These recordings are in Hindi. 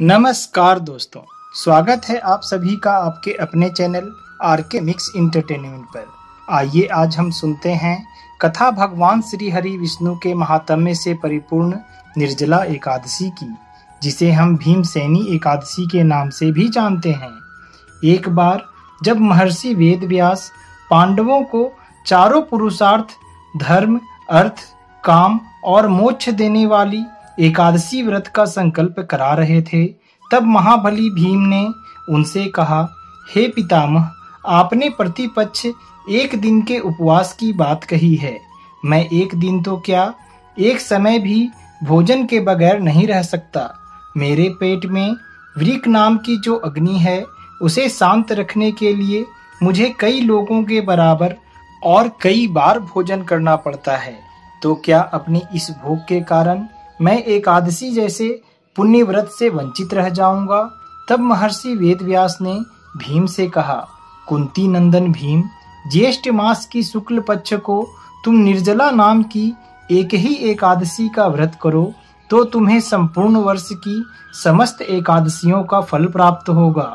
नमस्कार दोस्तों, स्वागत है आप सभी का आपके अपने चैनल आरके मिक्स इंटरटेनमेंट पर। आइए आज हम सुनते हैं कथा भगवान श्री हरि विष्णु के महात्म्य से परिपूर्ण निर्जला एकादशी की, जिसे हम भीमसेनी एकादशी के नाम से भी जानते हैं। एक बार जब महर्षि वेदव्यास पांडवों को चारों पुरुषार्थ धर्म, अर्थ, काम और मोक्ष देने वाली एकादशी व्रत का संकल्प करा रहे थे, तब महाबली भीम ने उनसे कहा, हे पितामह, आपने प्रतिपक्ष एक दिन के उपवास की बात कही है। मैं एक दिन तो क्या, एक समय भी भोजन के बगैर नहीं रह सकता। मेरे पेट में वृक नाम की जो अग्नि है, उसे शांत रखने के लिए मुझे कई लोगों के बराबर और कई बार भोजन करना पड़ता है। तो क्या अपनी इस भूख के कारण मैं एकादशी जैसे पुण्य व्रत से वंचित रह जाऊंगा? तब महर्षि वेदव्यास ने भीम से कहा, कुंती नंदन भीम, ज्येष्ठ मास की शुक्ल पक्ष को तुम निर्जला नाम की एक ही एकादशी का व्रत करो तो तुम्हें संपूर्ण वर्ष की समस्त एकादशियों का फल प्राप्त होगा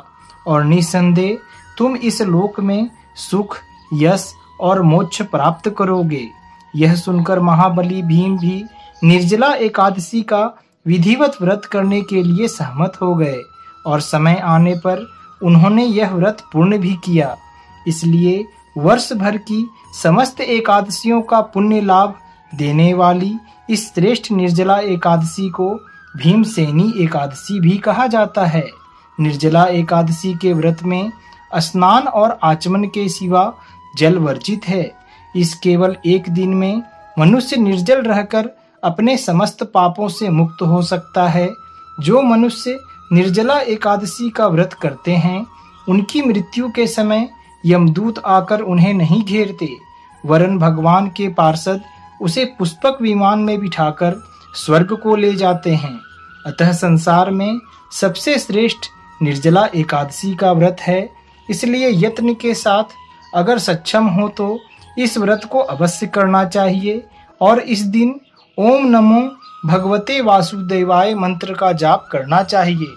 और निस्संदेह तुम इस लोक में सुख, यश और मोक्ष प्राप्त करोगे। यह सुनकर महाबली भीम भी निर्जला एकादशी का विधिवत व्रत करने के लिए सहमत हो गए और समय आने पर उन्होंने यह व्रत पूर्ण भी किया। इसलिए वर्ष भर की समस्त एकादशियों का पुण्य लाभ देने वाली इस श्रेष्ठ निर्जला एकादशी को भीमसेनी एकादशी भी कहा जाता है। निर्जला एकादशी के व्रत में स्नान और आचमन के सिवा जल वर्जित है। इस केवल एक दिन में मनुष्य निर्जल रहकर अपने समस्त पापों से मुक्त हो सकता है। जो मनुष्य निर्जला एकादशी का व्रत करते हैं, उनकी मृत्यु के समय यमदूत आकर उन्हें नहीं घेरते, वरन भगवान के पार्षद उसे पुष्पक विमान में बिठाकर स्वर्ग को ले जाते हैं। अतः संसार में सबसे श्रेष्ठ निर्जला एकादशी का व्रत है। इसलिए यत्न के साथ अगर सक्षम हो तो इस व्रत को अवश्य करना चाहिए और इस दिन ओम नमो भगवते वासुदेवाय मंत्र का जाप करना चाहिए।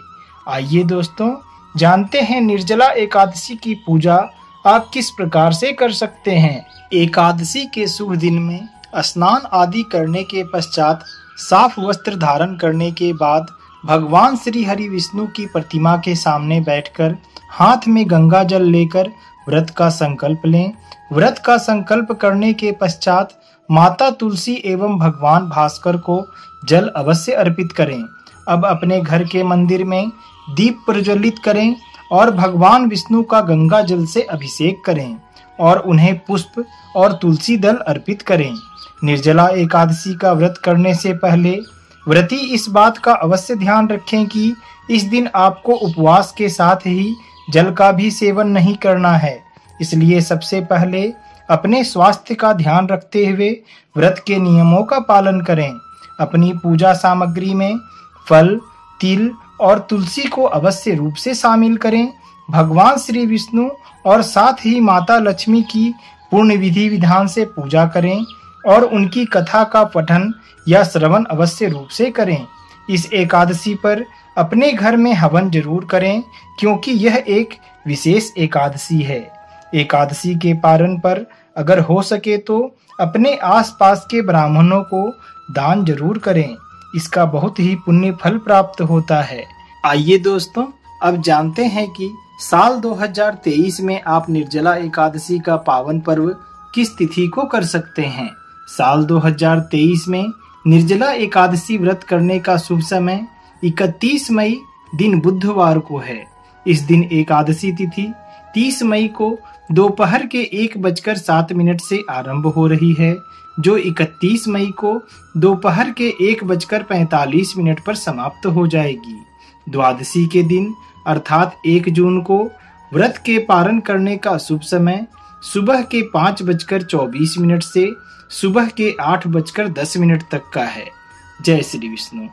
आइए दोस्तों, जानते हैं निर्जला एकादशी की पूजा आप किस प्रकार से कर सकते हैं। एकादशी के शुभ दिन में स्नान आदि करने के पश्चात साफ वस्त्र धारण करने के बाद भगवान श्री हरि विष्णु की प्रतिमा के सामने बैठकर हाथ में गंगा जल लेकर व्रत का संकल्प लें। व्रत का संकल्प करने के पश्चात माता तुलसी एवं भगवान भास्कर को जल अवश्य अर्पित करें। अब अपने घर के मंदिर में दीप प्रज्वलित करें और भगवान विष्णु का गंगा जल से अभिषेक करें और उन्हें पुष्प और तुलसी दल अर्पित करें। निर्जला एकादशी का व्रत करने से पहले व्रती इस बात का अवश्य ध्यान रखें कि इस दिन आपको उपवास के साथ ही जल का भी सेवन नहीं करना है। इसलिए सबसे पहले अपने स्वास्थ्य का ध्यान रखते हुए व्रत के नियमों का पालन करें। अपनी पूजा सामग्री में फल, तिल और तुलसी को अवश्य रूप से शामिल करें। भगवान श्री विष्णु और साथ ही माता लक्ष्मी की पूर्ण विधि विधान से पूजा करें और उनकी कथा का पठन या श्रवण अवश्य रूप से करें। इस एकादशी पर अपने घर में हवन जरूर करें, क्योंकि यह एक विशेष एकादशी है। एकादशी के पारण पर अगर हो सके तो अपने आसपास के ब्राह्मणों को दान जरूर करें। इसका बहुत ही पुण्य फल प्राप्त होता है। आइए दोस्तों, अब जानते हैं कि साल 2023 में आप निर्जला एकादशी का पावन पर्व किस तिथि को कर सकते हैं। साल 2023 में निर्जला एकादशी व्रत करने का शुभ समय 31 मई दिन बुधवार को है। इस दिन एकादशी तिथि 30 मई को दोपहर के 1:07 से आरंभ हो रही है, जो 31 मई को दोपहर के 1:45 पर समाप्त हो जाएगी। द्वादशी के दिन अर्थात 1 जून को व्रत के पारण करने का शुभ समय सुबह के 5:24 से सुबह के 8:10 तक का है। जय श्री विष्णु।